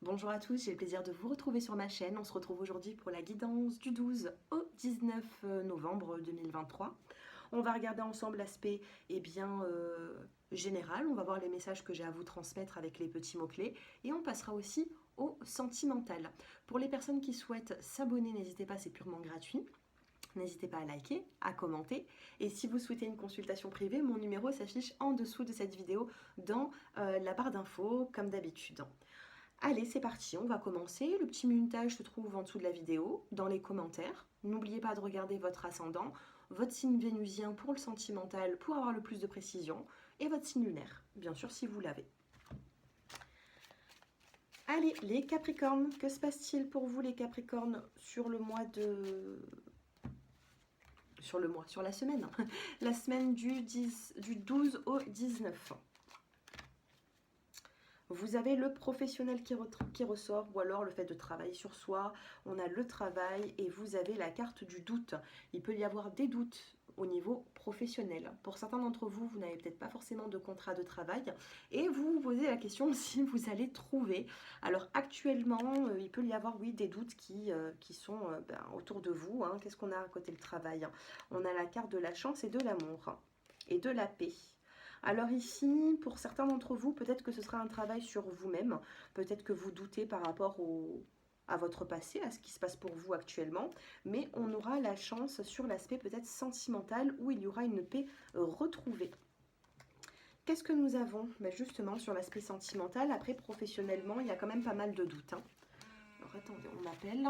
Bonjour à tous, j'ai le plaisir de vous retrouver sur ma chaîne. On se retrouve aujourd'hui pour la guidance du 12 au 19 novembre 2023. On va regarder ensemble l'aspect général, on va voir les messages que j'ai à vous transmettre avec les petits mots-clés et on passera aussi au sentimental. Pour les personnes qui souhaitent s'abonner, n'hésitez pas, c'est purement gratuit. N'hésitez pas à liker, à commenter. Et si vous souhaitez une consultation privée, mon numéro s'affiche en dessous de cette vidéo dans la barre d'infos, comme d'habitude. Allez, c'est parti, on va commencer. Le petit minutage se trouve en dessous de la vidéo, dans les commentaires. N'oubliez pas de regarder votre ascendant, votre signe vénusien pour le sentimental, pour avoir le plus de précision, et votre signe lunaire, bien sûr si vous l'avez. Allez, les Capricornes, que se passe-t-il pour vous les Capricornes sur le mois de... sur la semaine, la semaine du 12 au 19. Vous avez le professionnel qui ressort, ou alors le fait de travailler sur soi, on a le travail et vous avez la carte du doute. Il peut y avoir des doutes au niveau professionnel. Pour certains d'entre vous, vous n'avez peut-être pas forcément de contrat de travail et vous vous posez la question si vous allez trouver. Alors actuellement, il peut y avoir, oui, des doutes qui sont autour de vous. Hein. Qu'est-ce qu'on a à côté le travail? On a la carte de la chance et de l'amour et de la paix. Alors ici, pour certains d'entre vous, peut-être que ce sera un travail sur vous-même, peut-être que vous doutez par rapport à votre passé, à ce qui se passe pour vous actuellement, mais on aura la chance sur l'aspect peut-être sentimental où il y aura une paix retrouvée. Qu'est-ce que nous avons? Justement sur l'aspect sentimental, après professionnellement, il y a quand même pas mal de doutes. Hein. Alors attendez, on m'appelle.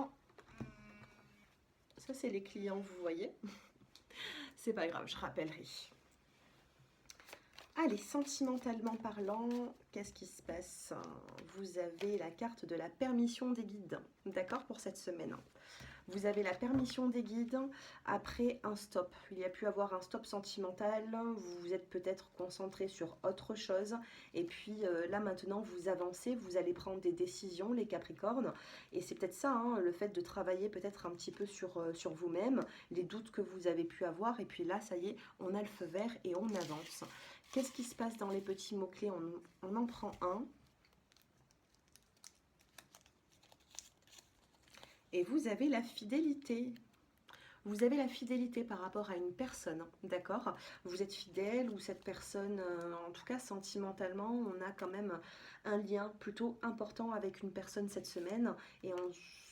Ça c'est les clients, vous voyez. C'est pas grave, je rappellerai. Allez, sentimentalement parlant, qu'est-ce qui se passe? Vous avez la carte de la permission des guides, d'accord, pour cette semaine. Vous avez la permission des guides après un stop. Il y a pu avoir un stop sentimental, vous vous êtes peut-être concentré sur autre chose. Et puis là maintenant, vous avancez, vous allez prendre des décisions, les Capricornes. Et c'est peut-être ça, hein, le fait de travailler peut-être un petit peu sur vous-même, les doutes que vous avez pu avoir. Et puis là, ça y est, on a le feu vert et on avance. Qu'est-ce qui se passe dans les petits mots-clés? On en prend un. Et vous avez la fidélité. Vous avez la fidélité par rapport à une personne, d'accord? Vous êtes fidèle ou cette personne, en tout cas sentimentalement, on a quand même un lien plutôt important avec une personne cette semaine. Et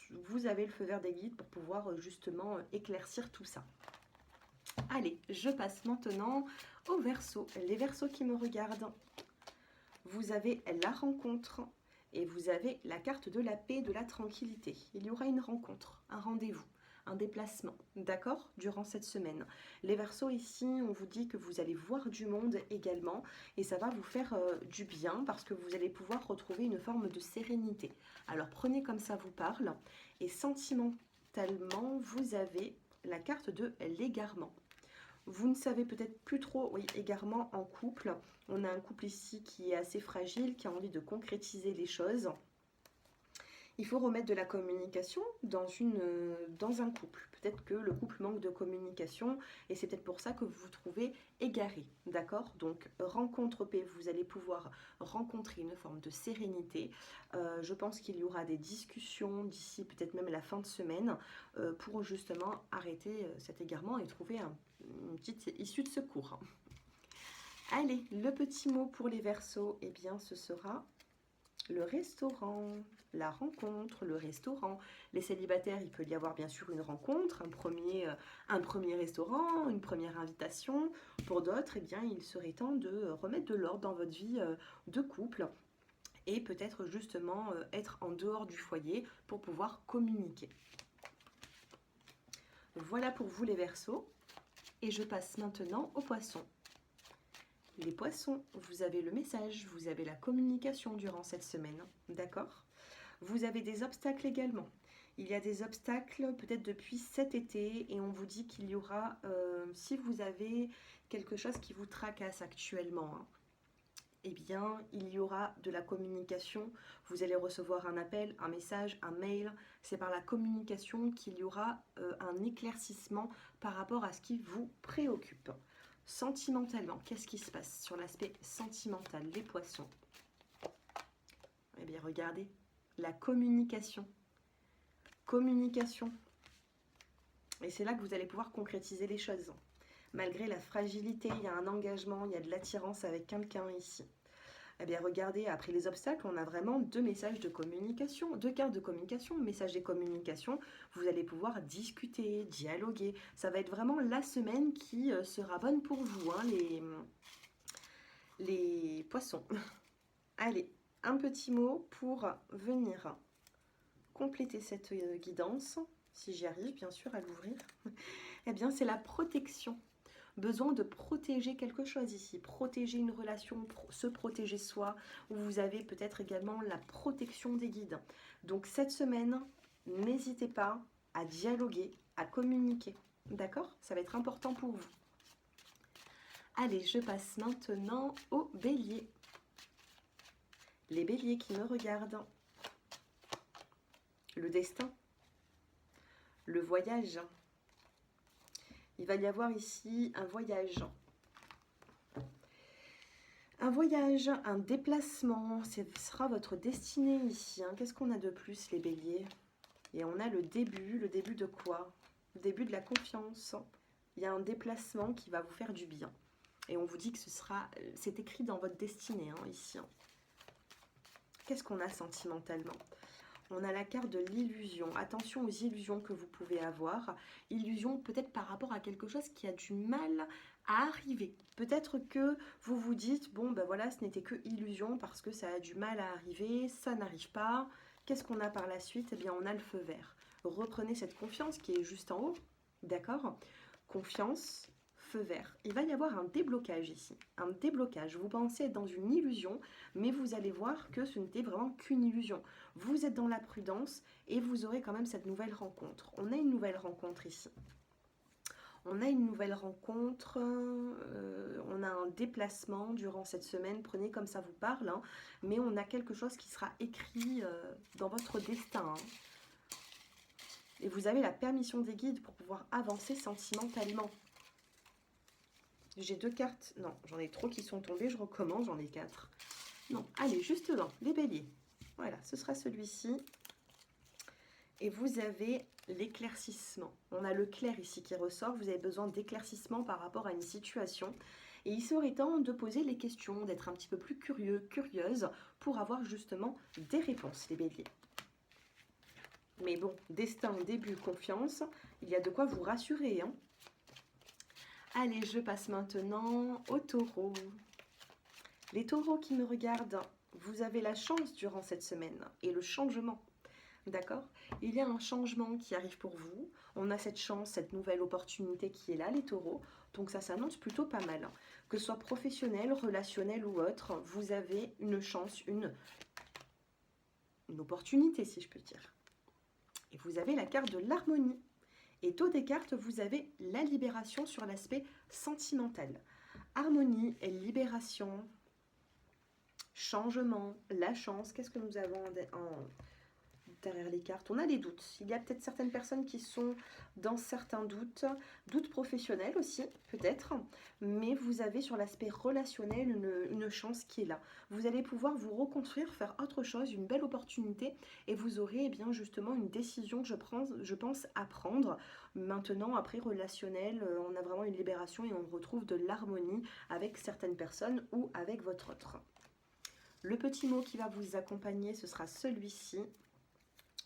vous avez le feu vert des guides pour pouvoir justement éclaircir tout ça. Allez, je passe maintenant aux Verseaux. Les Verseaux qui me regardent. Vous avez la rencontre et vous avez la carte de la paix, de la tranquillité. Il y aura une rencontre, un rendez-vous, un déplacement, d'accord, durant cette semaine. Les Verseaux ici, on vous dit que vous allez voir du monde également et ça va vous faire du bien parce que vous allez pouvoir retrouver une forme de sérénité. Alors prenez comme ça vous parle et sentimentalement, vous avez la carte de l'égarement. Vous ne savez peut-être plus trop, oui, égarement en couple. On a un couple ici qui est assez fragile, qui a envie de concrétiser les choses. Il faut remettre de la communication dans un couple. Peut-être que le couple manque de communication et c'est peut-être pour ça que vous vous trouvez égaré, d'accord? Donc, rencontre paix, vous allez pouvoir rencontrer une forme de sérénité. Je pense qu'il y aura des discussions d'ici peut-être même la fin de semaine pour justement arrêter cet égarement et trouver une petite issue de secours. Allez, le petit mot pour les Verseaux, eh bien ce sera le restaurant, la rencontre, le restaurant. Les célibataires, il peut y avoir bien sûr une rencontre, un premier restaurant, une première invitation. Pour d'autres, eh bien, il serait temps de remettre de l'ordre dans votre vie de couple et peut-être justement être en dehors du foyer pour pouvoir communiquer. Voilà pour vous les Verseaux. Et je passe maintenant aux Poissons. Les Poissons, vous avez le message, vous avez la communication durant cette semaine, d'accord? Vous avez des obstacles également. Il y a des obstacles peut-être depuis cet été et on vous dit qu'il y aura, si vous avez quelque chose qui vous tracasse actuellement, hein, eh bien, il y aura de la communication. Vous allez recevoir un appel, un message, un mail. C'est par la communication qu'il y aura un éclaircissement par rapport à ce qui vous préoccupe. Sentimentalement, qu'est-ce qui se passe sur l'aspect sentimental, les Poissons? Eh bien, regardez, la communication. Communication. Et c'est là que vous allez pouvoir concrétiser les choses. Malgré la fragilité, il y a un engagement, il y a de l'attirance avec quelqu'un ici. Eh bien, regardez, après les obstacles, on a vraiment deux messages de communication, deux cartes de communication, message des communications. Vous allez pouvoir discuter, dialoguer. Ça va être vraiment la semaine qui sera bonne pour vous, hein, les poissons. Allez, un petit mot pour venir compléter cette guidance, si j'y arrive bien sûr à l'ouvrir. Eh bien, c'est la protection. Besoin de protéger quelque chose ici, protéger une relation, se protéger soi, ou vous avez peut-être également la protection des guides. Donc cette semaine, n'hésitez pas à dialoguer, à communiquer, d'accord? Ça va être important pour vous. Allez, je passe maintenant aux béliers. Les béliers qui me regardent. Le destin, le voyage. Il va y avoir ici un voyage. Un voyage, un déplacement, ce sera votre destinée ici. Hein. Qu'est-ce qu'on a de plus, les béliers? Et on a le début de quoi? Le début de la confiance. Il y a un déplacement qui va vous faire du bien. Et on vous dit que c'est écrit dans votre destinée, hein, ici. Hein. Qu'est-ce qu'on a sentimentalement? On a la carte de l'illusion. Attention aux illusions que vous pouvez avoir. Illusion peut-être par rapport à quelque chose qui a du mal à arriver. Peut-être que vous vous dites, bon ben voilà, ce n'était que illusion parce que ça a du mal à arriver, ça n'arrive pas. Qu'est-ce qu'on a par la suite? Eh bien, on a le feu vert. Reprenez cette confiance qui est juste en haut. D'accord? Confiance, feu vert. Il va y avoir un déblocage ici. Un déblocage. Vous pensez être dans une illusion, mais vous allez voir que ce n'était vraiment qu'une illusion. Vous êtes dans la prudence et vous aurez quand même cette nouvelle rencontre. On a une nouvelle rencontre ici. On a une nouvelle rencontre, on a un déplacement durant cette semaine, prenez comme ça vous parle, hein, mais on a quelque chose qui sera écrit dans votre destin. Hein. Et vous avez la permission des guides pour pouvoir avancer sentimentalement. J'ai 2 cartes, non, j'en ai trop qui sont tombées, je recommence, j'en ai 4. Non, allez, juste là, les béliers. Voilà, ce sera celui-ci. Et vous avez l'éclaircissement. On a le clair ici qui ressort. Vous avez besoin d'éclaircissement par rapport à une situation. Et il serait temps de poser les questions, d'être un petit peu plus curieux, curieuse, pour avoir justement des réponses, les béliers. Mais bon, destin, début, confiance, il y a de quoi vous rassurer. Hein. Allez, je passe maintenant aux taureaux. Les taureaux qui me regardent, vous avez la chance durant cette semaine et le changement. D'accord? Il y a un changement qui arrive pour vous. On a cette chance, cette nouvelle opportunité qui est là, les taureaux. Donc ça s'annonce plutôt pas mal. Que ce soit professionnel, relationnel ou autre, vous avez une chance, une opportunité, si je peux dire. Et vous avez la carte de l'harmonie. Et dos des cartes, vous avez la libération sur l'aspect sentimental. Harmonie et libération, changement, la chance. Qu'est-ce que nous avons derrière les cartes? On a des doutes. Il y a peut-être certaines personnes qui sont dans certains doutes. Doutes professionnels aussi, peut-être. Mais vous avez sur l'aspect relationnel une chance qui est là. Vous allez pouvoir vous reconstruire, faire autre chose, une belle opportunité. Et vous aurez eh bien, justement une décision, je pense, à prendre. Maintenant, après relationnel, on a vraiment une libération et on retrouve de l'harmonie avec certaines personnes ou avec votre autre. Le petit mot qui va vous accompagner, ce sera celui-ci.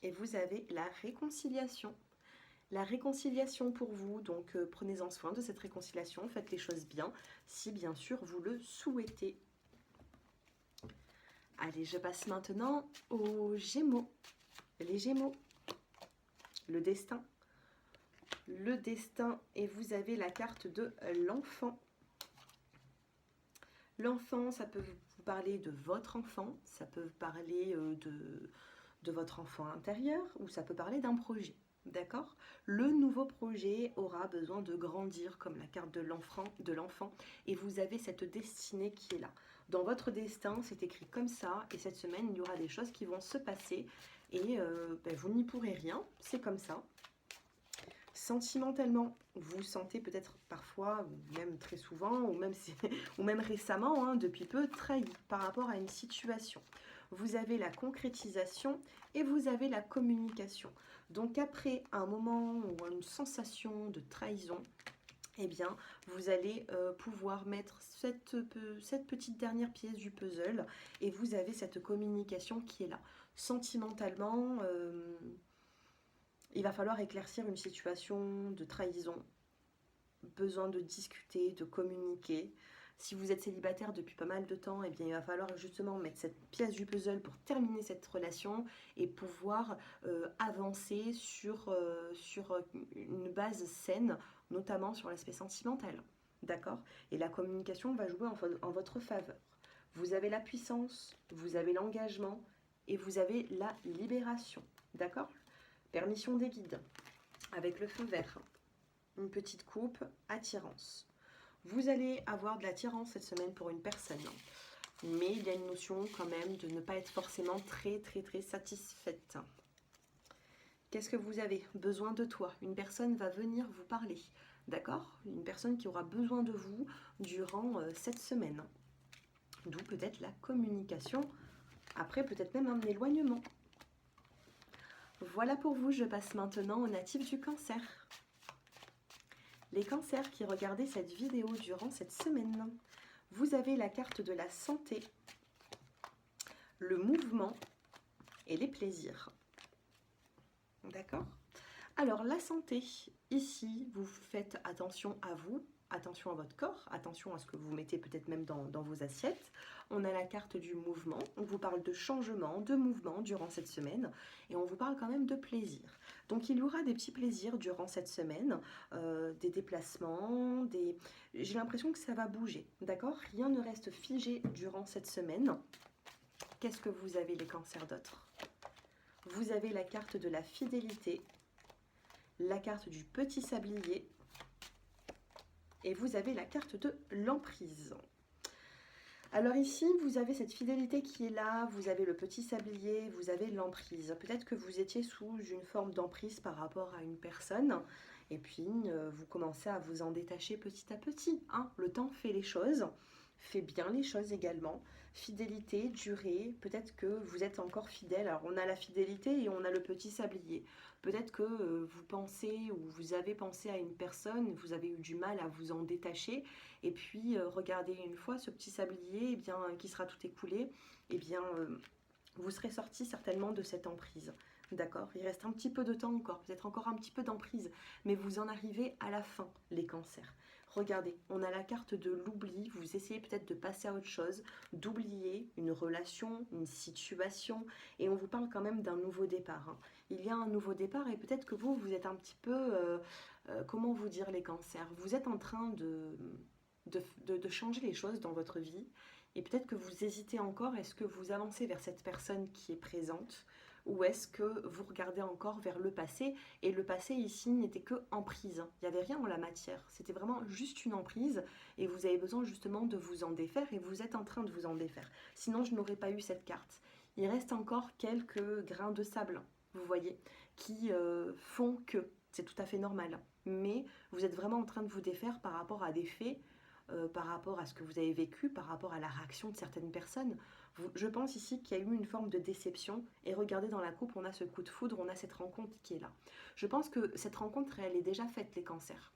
Et vous avez la réconciliation. La réconciliation pour vous, donc prenez-en soin de cette réconciliation, faites les choses bien, si bien sûr vous le souhaitez. Allez, je passe maintenant aux Gémeaux. Les Gémeaux, le destin. Le destin, et vous avez la carte de l'enfant. L'enfant, ça peut vous parler de votre enfant, ça peut parler de votre enfant intérieur, ou ça peut parler d'un projet, d'accord? Le nouveau projet aura besoin de grandir, comme la carte de l'enfant, et vous avez cette destinée qui est là. Dans votre destin, c'est écrit comme ça, et cette semaine, il y aura des choses qui vont se passer, et vous n'y pourrez rien, c'est comme ça. Sentimentalement, vous sentez peut-être parfois, ou même très souvent, ou même récemment, hein, depuis peu, trahi par rapport à une situation. vous avez la concrétisation et vous avez la communication. Donc après un moment ou une sensation de trahison, eh bien, vous allez pouvoir mettre cette petite dernière pièce du puzzle et vous avez cette communication qui est là. Sentimentalement, il va falloir éclaircir une situation de trahison, besoin de discuter, de communiquer. Si vous êtes célibataire depuis pas mal de temps, eh bien, il va falloir justement mettre cette pièce du puzzle pour terminer cette relation et pouvoir avancer sur une base saine, notamment sur l'aspect sentimental. D'accord? Et la communication va jouer en votre faveur. Vous avez la puissance, vous avez l'engagement et vous avez la libération. D'accord? Permission des guides avec le feu vert. Une petite coupe, attirance. Vous allez avoir de l'attirance cette semaine pour une personne, mais il y a une notion quand même de ne pas être forcément très satisfaite. Qu'est-ce que vous avez besoin de toi? Une personne va venir vous parler, d'accord? Une personne qui aura besoin de vous durant cette semaine. D'où peut-être la communication, après peut-être même un éloignement. Voilà pour vous, je passe maintenant aux natifs du Cancer. Les cancers qui regardaient cette vidéo durant cette semaine, vous avez la carte de la santé, le mouvement et les plaisirs. D'accord? Alors la santé, ici, vous faites attention à vous, attention à votre corps, attention à ce que vous mettez peut-être même dans vos assiettes. On a la carte du mouvement, on vous parle de changement, de mouvement durant cette semaine et on vous parle quand même de plaisir. Donc il y aura des petits plaisirs durant cette semaine, des déplacements, j'ai l'impression que ça va bouger, d'accord? Rien ne reste figé durant cette semaine. Qu'est-ce que vous avez les cancers d'autres? Vous avez la carte de la fidélité, la carte du petit sablier et vous avez la carte de l'emprise. Alors ici, vous avez cette fidélité qui est là, vous avez le petit sablier, vous avez l'emprise. Peut-être que vous étiez sous une forme d'emprise par rapport à une personne et puis vous commencez à vous en détacher petit à petit. Hein. Le temps fait les choses, fait bien les choses également. Fidélité, durée, peut-être que vous êtes encore fidèle. Alors on a la fidélité et on a le petit sablier. Peut-être que vous pensez ou vous avez pensé à une personne, vous avez eu du mal à vous en détacher. Et puis regardez une fois ce petit sablier eh bien, qui sera tout écoulé. Eh bien, vous serez sorti certainement de cette emprise. D'accord? Il reste un petit peu de temps encore, peut-être encore un petit peu d'emprise. Mais vous en arrivez à la fin, les cancers. Regardez, on a la carte de l'oubli, vous essayez peut-être de passer à autre chose, d'oublier une relation, une situation, et on vous parle quand même d'un nouveau départ. Hein. Il y a un nouveau départ et peut-être que vous êtes un petit peu, comment vous dire les cancers, vous êtes en train de changer les choses dans votre vie, et peut-être que vous hésitez encore, est-ce que vous avancez vers cette personne qui est présente, ou est-ce que vous regardez encore vers le passé? Et le passé ici n'était que emprise. Il n'y avait rien en la matière. C'était vraiment juste une emprise et vous avez besoin justement de vous en défaire et vous êtes en train de vous en défaire. Sinon, je n'aurais pas eu cette carte. Il reste encore quelques grains de sable, vous voyez, qui font que c'est tout à fait normal. Mais vous êtes vraiment en train de vous défaire par rapport à des faits, par rapport à ce que vous avez vécu, par rapport à la réaction de certaines personnes. Je pense ici qu'il y a eu une forme de déception et regardez dans la coupe, on a ce coup de foudre, on a cette rencontre qui est là. Je pense que cette rencontre, elle est déjà faite, les cancers.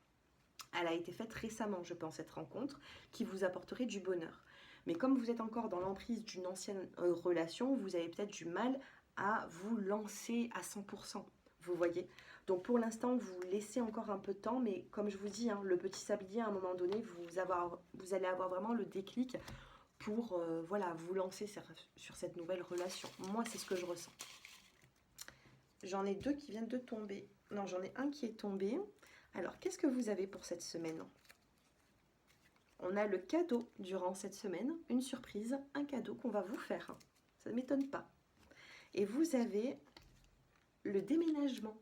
Elle a été faite récemment, je pense, cette rencontre, qui vous apporterait du bonheur. Mais comme vous êtes encore dans l'emprise d'une ancienne relation, vous avez peut-être du mal à vous lancer à 100%. Vous voyez? Donc pour l'instant, vous laissez encore un peu de temps, mais comme je vous dis, hein, le petit sablier, à un moment donné, vous allez avoir vraiment le déclic pour voilà, vous lancer sur cette nouvelle relation. Moi, c'est ce que je ressens. J'en ai deux qui viennent de tomber. Non, j'en ai un qui est tombé. Alors, qu'est-ce que vous avez pour cette semaine? On a le cadeau durant cette semaine, une surprise, un cadeau qu'on va vous faire. Ça ne m'étonne pas. Et vous avez le déménagement.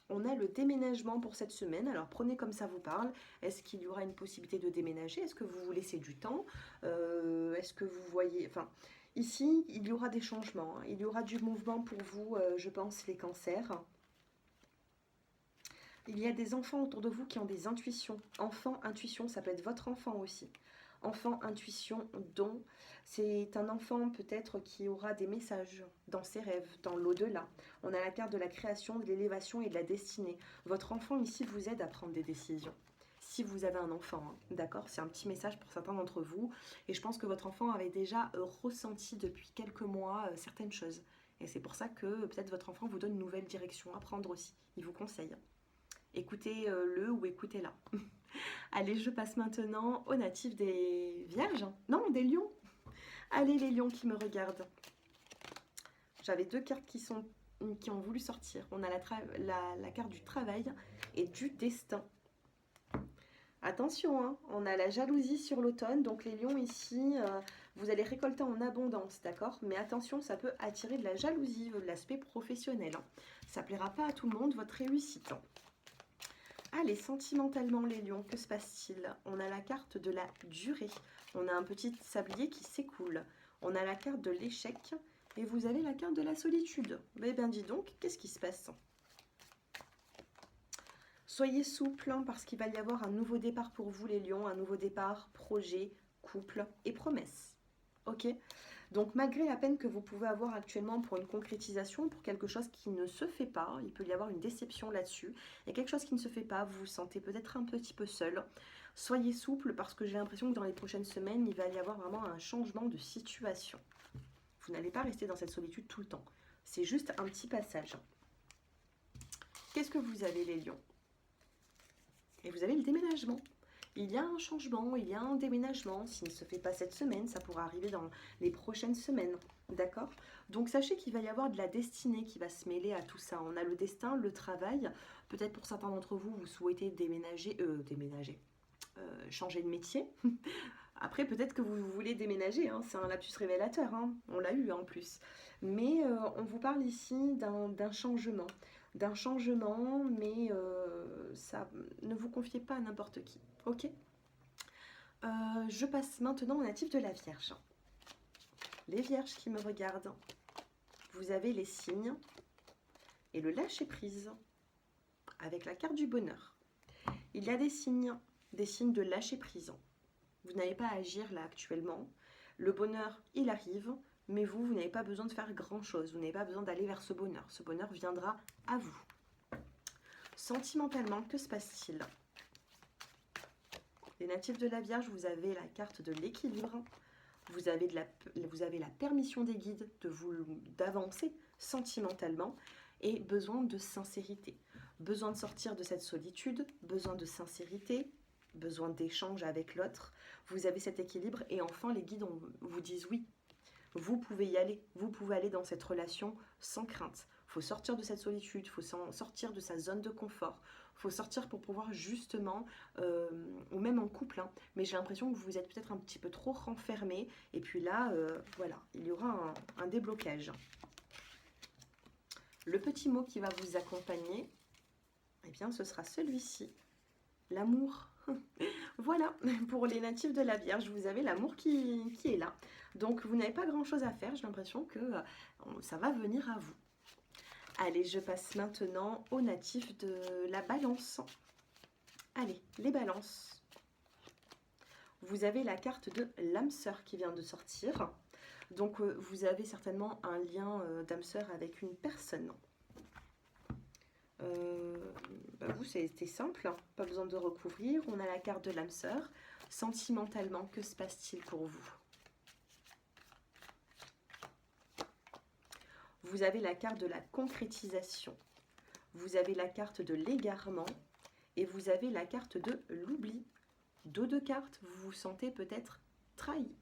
On a le déménagement pour cette semaine. Alors prenez comme ça vous parle. Est-ce qu'il y aura une possibilité de déménager? Est-ce que vous vous laissez du temps? Est-ce que vous voyez... Enfin, ici, il y aura des changements. Hein. Il y aura du mouvement pour vous, je pense, les cancers. Il y a des enfants autour de vous qui ont des intuitions. Enfant, intuition, ça peut être votre enfant aussi. Enfant, intuition, don. C'est un enfant peut-être qui aura des messages dans ses rêves, dans l'au-delà. On a la carte de la création, de l'élévation et de la destinée. Votre enfant ici vous aide à prendre des décisions. Si vous avez un enfant, hein, d'accord? C'est un petit message pour certains d'entre vous. Et je pense que votre enfant avait déjà ressenti depuis quelques mois certaines choses. Et c'est pour ça que peut-être votre enfant vous donne une nouvelle direction à prendre aussi. Il vous conseille. Écoutez-le ou écoutez-la. Allez, je passe maintenant aux natifs des Vierges. Non, des Lions. Allez, les Lions qui me regardent. J'avais deux cartes qui ont voulu sortir. On a la carte du travail et du destin. Attention, hein, on a la jalousie sur l'automne. Donc les Lions ici, vous allez récolter en abondance, d'accord? Mais attention, ça peut attirer de la jalousie, de l'aspect professionnel. Hein. Ça plaira pas à tout le monde, votre réussite. Hein. Allez, sentimentalement les lions, que se passe-t-il? On a la carte de la durée. On a un petit sablier qui s'écoule. On a la carte de l'échec. Et vous avez la carte de la solitude. Eh bien, dis donc, qu'est-ce qui se passe? Soyez souple, hein, parce qu'il va y avoir un nouveau départ pour vous les lions. Un nouveau départ, projet, couple et promesse. Ok? Donc malgré la peine que vous pouvez avoir actuellement pour une concrétisation, pour quelque chose qui ne se fait pas, il peut y avoir une déception là-dessus, et quelque chose qui ne se fait pas, vous vous sentez peut-être un petit peu seul. Soyez souple parce que j'ai l'impression que dans les prochaines semaines, il va y avoir vraiment un changement de situation. Vous n'allez pas rester dans cette solitude tout le temps. C'est juste un petit passage. Qu'est-ce que vous avez les lions? Et vous avez le déménagement. Il y a un changement, il y a un déménagement. S'il ne se fait pas cette semaine, ça pourra arriver dans les prochaines semaines. D'accord? Donc sachez qu'il va y avoir de la destinée qui va se mêler à tout ça. On a le destin, le travail. Peut-être pour certains d'entre vous, vous souhaitez changer de métier. Après, peut-être que vous voulez déménager. Hein. C'est un lapsus révélateur. Hein. On l'a eu en plus. Mais on vous parle ici d'un changement. D'un changement, mais ça, ne vous confiez pas à n'importe qui. Ok? Je passe maintenant au natif de la Vierge. Les Vierges qui me regardent, vous avez les signes et le lâcher-prise avec la carte du bonheur. Il y a des signes de lâcher-prise. Vous n'avez pas à agir là actuellement. Le bonheur, il arrive, mais vous n'avez pas besoin de faire grand-chose. Vous n'avez pas besoin d'aller vers ce bonheur. Ce bonheur viendra à vous. Sentimentalement, que se passe-t-il? Les natifs de la Vierge, vous avez la carte de l'équilibre. Vous avez la permission des guides d'avancer sentimentalement et besoin de sincérité. Besoin de sortir de cette solitude, besoin de sincérité, besoin d'échange avec l'autre. Vous avez cet équilibre et enfin les guides vous disent oui. Vous pouvez y aller, vous pouvez aller dans cette relation sans crainte. Il faut sortir de cette solitude, il faut sortir de sa zone de confort. Il faut sortir pour pouvoir justement, ou même en couple, hein, mais j'ai l'impression que vous êtes peut-être un petit peu trop renfermé. Et puis là, voilà, il y aura un déblocage. Le petit mot qui va vous accompagner, eh bien, ce sera celui-ci, l'amour. Voilà, pour les natifs de la Vierge, vous avez l'amour qui est là. Donc, vous n'avez pas grand-chose à faire. J'ai l'impression que ça va venir à vous. Allez, je passe maintenant aux natifs de la Balance. Allez, les Balances. Vous avez la carte de l'âme sœur qui vient de sortir. Donc, vous avez certainement un lien d'âme sœur avec une personne. Vous, c'était simple, hein, pas besoin de recouvrir. On a la carte de l'âme sœur. Sentimentalement, que se passe-t-il pour vous? Vous avez la carte de la concrétisation. Vous avez la carte de l'égarement. Et vous avez la carte de l'oubli. Deux cartes, vous vous sentez peut-être trahi.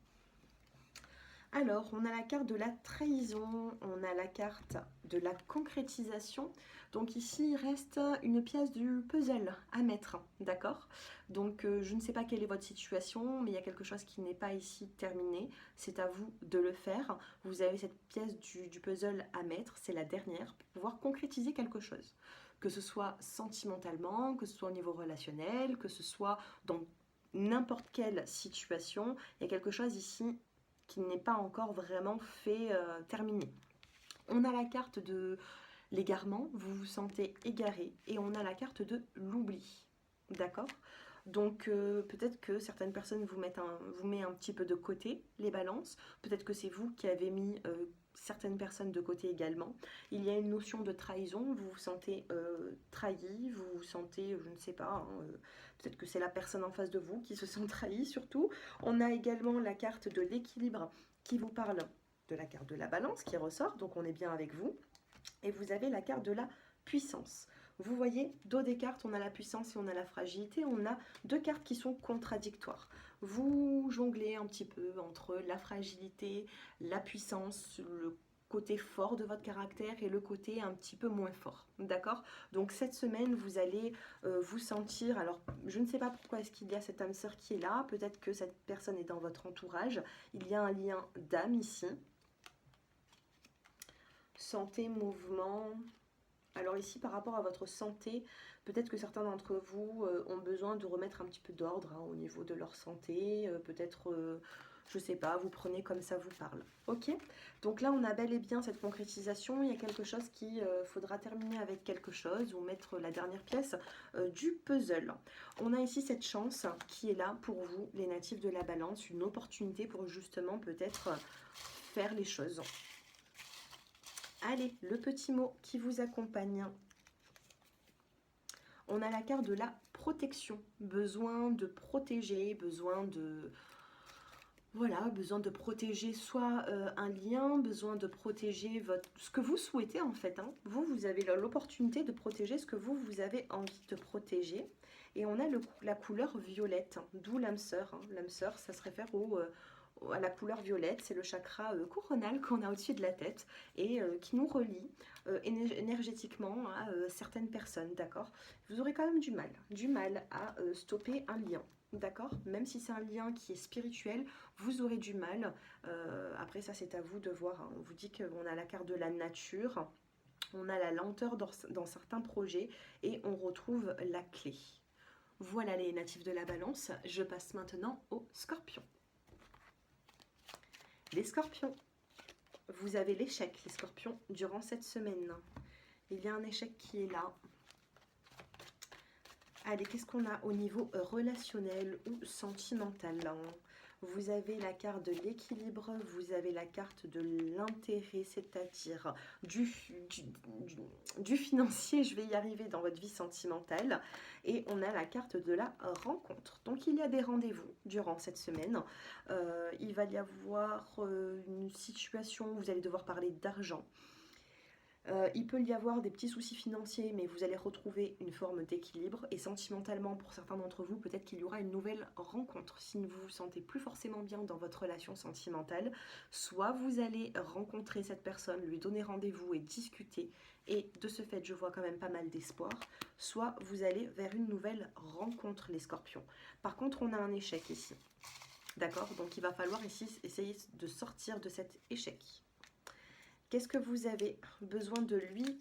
Alors, on a la carte de la trahison, on a la carte de la concrétisation. Donc ici, il reste une pièce du puzzle à mettre, d'accord? Donc, je ne sais pas quelle est votre situation, mais il y a quelque chose qui n'est pas ici terminé. C'est à vous de le faire. Vous avez cette pièce du puzzle à mettre, c'est la dernière, pour pouvoir concrétiser quelque chose. Que ce soit sentimentalement, que ce soit au niveau relationnel, que ce soit dans n'importe quelle situation, il y a quelque chose ici qui n'est pas encore vraiment fait terminé. On a la carte de l'égarement, vous vous sentez égaré, et on a la carte de l'oubli. D'accord? Donc peut-être que certaines personnes vous mettent un petit peu de côté, les balances. Peut-être que c'est vous qui avez mis certaines personnes de côté également. Il y a une notion de trahison, vous vous sentez trahi, vous vous sentez, je ne sais pas, hein, peut-être que c'est la personne en face de vous qui se sent trahie surtout. On a également la carte de l'équilibre qui vous parle de la carte de la balance qui ressort, donc on est bien avec vous. Et vous avez la carte de la puissance. Vous voyez, dos des cartes, on a la puissance et on a la fragilité. On a deux cartes qui sont contradictoires. Vous jonglez un petit peu entre la fragilité, la puissance, le côté fort de votre caractère et le côté un petit peu moins fort. D'accord? Donc cette semaine, vous allez vous sentir... Alors, je ne sais pas pourquoi est-ce qu'il y a cette âme sœur qui est là. Peut-être que cette personne est dans votre entourage. Il y a un lien d'âme ici. Santé, mouvement. Alors ici, par rapport à votre santé, peut-être que certains d'entre vous ont besoin de remettre un petit peu d'ordre au niveau de leur santé. Peut-être, je sais pas, vous prenez comme ça vous parle. Ok? Donc là, on a bel et bien cette concrétisation. Il y a quelque chose qui faudra terminer avec quelque chose ou mettre la dernière pièce du puzzle. On a ici cette chance qui est là pour vous, les natifs de la balance. Une opportunité pour justement peut-être faire les choses. Allez, le petit mot qui vous accompagne. On a la carte de la protection. Besoin de protéger, besoin de... Voilà, besoin de protéger soit un lien, besoin de protéger ce que vous souhaitez en fait. Hein. Vous avez l'opportunité de protéger ce que vous avez envie de protéger. Et on a la couleur violette, d'où l'âme sœur. Hein. L'âme sœur, ça se réfère à la couleur violette, c'est le chakra coronal qu'on a au-dessus de la tête et qui nous relie énergétiquement à certaines personnes, d'accord? Vous aurez quand même du mal à stopper un lien, d'accord? Même si c'est un lien qui est spirituel, vous aurez du mal. Après ça, c'est à vous de voir. Hein. On vous dit qu'on a la carte de la nature, on a la lenteur dans certains projets et on retrouve la clé. Voilà les natifs de la balance. Je passe maintenant aux scorpions. Les scorpions, vous avez l'échec, les scorpions, durant cette semaine. Il y a un échec qui est là. Allez, qu'est-ce qu'on a au niveau relationnel ou sentimental? Vous avez la carte de l'équilibre, vous avez la carte de l'intérêt, c'est-à-dire du financier, je vais y arriver dans votre vie sentimentale. Et on a la carte de la rencontre. Donc il y a des rendez-vous durant cette semaine. Il va y avoir une situation où vous allez devoir parler d'argent. Il peut y avoir des petits soucis financiers, mais vous allez retrouver une forme d'équilibre. Et sentimentalement, pour certains d'entre vous, peut-être qu'il y aura une nouvelle rencontre. Si vous vous sentez plus forcément bien dans votre relation sentimentale, soit vous allez rencontrer cette personne, lui donner rendez-vous et discuter. Et de ce fait, je vois quand même pas mal d'espoir. Soit vous allez vers une nouvelle rencontre, les scorpions. Par contre, on a un échec ici. D'accord? Donc il va falloir ici essayer de sortir de cet échec. Qu'est-ce que vous avez besoin de lui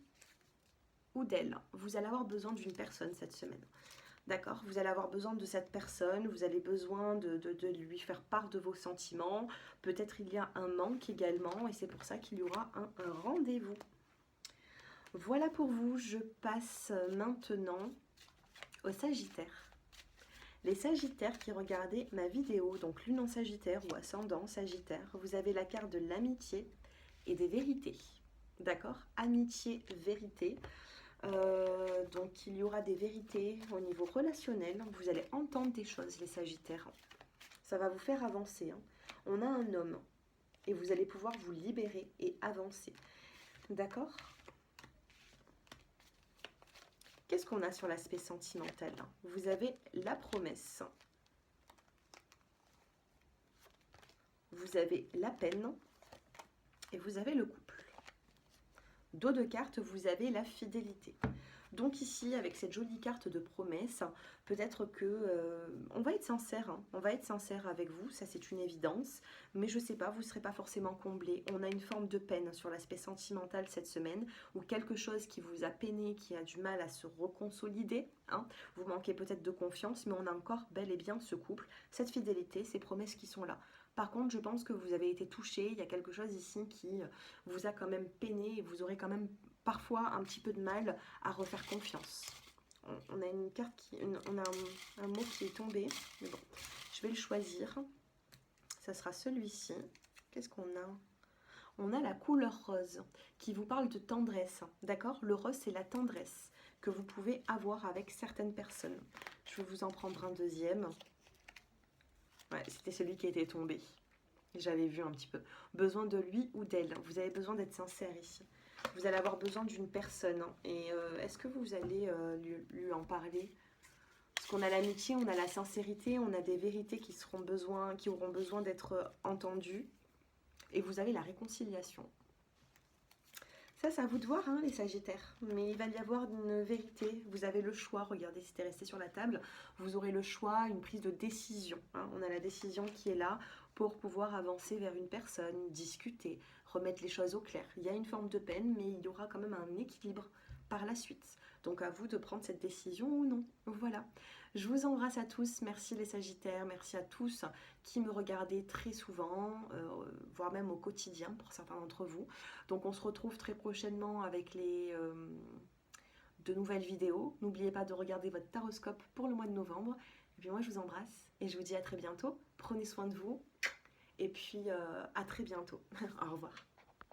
ou d'elle? Vous allez avoir besoin d'une personne cette semaine. D'accord? Vous allez avoir besoin de cette personne, vous avez besoin de lui faire part de vos sentiments. Peut-être il y a un manque également et c'est pour ça qu'il y aura un rendez-vous. Voilà pour vous, je passe maintenant aux Sagittaires. Les Sagittaires qui regardaient ma vidéo, donc lune en Sagittaire ou ascendant Sagittaire, vous avez la carte de l'amitié et des vérités. D'accord? Amitié, vérité. Donc il y aura des vérités au niveau relationnel. Vous allez entendre des choses, les Sagittaires. Ça va vous faire avancer. Hein. On a un homme et vous allez pouvoir vous libérer et avancer. D'accord? Qu'est-ce qu'on a sur l'aspect sentimental? Vous avez la promesse. Vous avez la peine. Et vous avez le couple. Dos de carte, vous avez la fidélité. Donc ici, avec cette jolie carte de promesse, peut-être que on va être sincère, hein, on va être sincère avec vous, ça c'est une évidence, mais je sais pas, vous ne serez pas forcément comblé. On a une forme de peine sur l'aspect sentimental cette semaine, ou quelque chose qui vous a peiné, qui a du mal à se reconsolider. Hein. Vous manquez peut-être de confiance, mais on a encore bel et bien ce couple, cette fidélité, ces promesses qui sont là. Par contre, je pense que vous avez été touché, il y a quelque chose ici qui vous a quand même peiné et vous aurez quand même parfois un petit peu de mal à refaire confiance. On a une carte on a un mot qui est tombé, mais bon, je vais le choisir. Ça sera celui-ci. Qu'est-ce qu'on a? On a la couleur rose qui vous parle de tendresse, d'accord? Le rose, c'est la tendresse que vous pouvez avoir avec certaines personnes. Je vais vous en prendre un deuxième. Ouais, c'était celui qui était tombé. J'avais vu un petit peu. Besoin de lui ou d'elle. Vous avez besoin d'être sincère ici. Vous allez avoir besoin d'une personne. Et est-ce que vous allez lui en parler? Parce qu'on a l'amitié, on a la sincérité, on a des vérités qui auront besoin d'être entendues. Et vous avez la réconciliation. Ça, c'est à vous de voir, hein, les Sagittaires. Mais il va y avoir une vérité. Vous avez le choix. Regardez, si c'était resté sur la table, vous aurez le choix, une prise de décision. Hein. On a la décision qui est là pour pouvoir avancer vers une personne, discuter, remettre les choses au clair. Il y a une forme de peine, mais il y aura quand même un équilibre par la suite. Donc à vous de prendre cette décision ou non. Voilà. Je vous embrasse à tous. Merci les Sagittaires. Merci à tous qui me regardez très souvent, voire même au quotidien pour certains d'entre vous. Donc on se retrouve très prochainement avec de nouvelles vidéos. N'oubliez pas de regarder votre taroscope pour le mois de novembre. Et puis moi je vous embrasse et je vous dis à très bientôt. Prenez soin de vous et puis à très bientôt. Au revoir.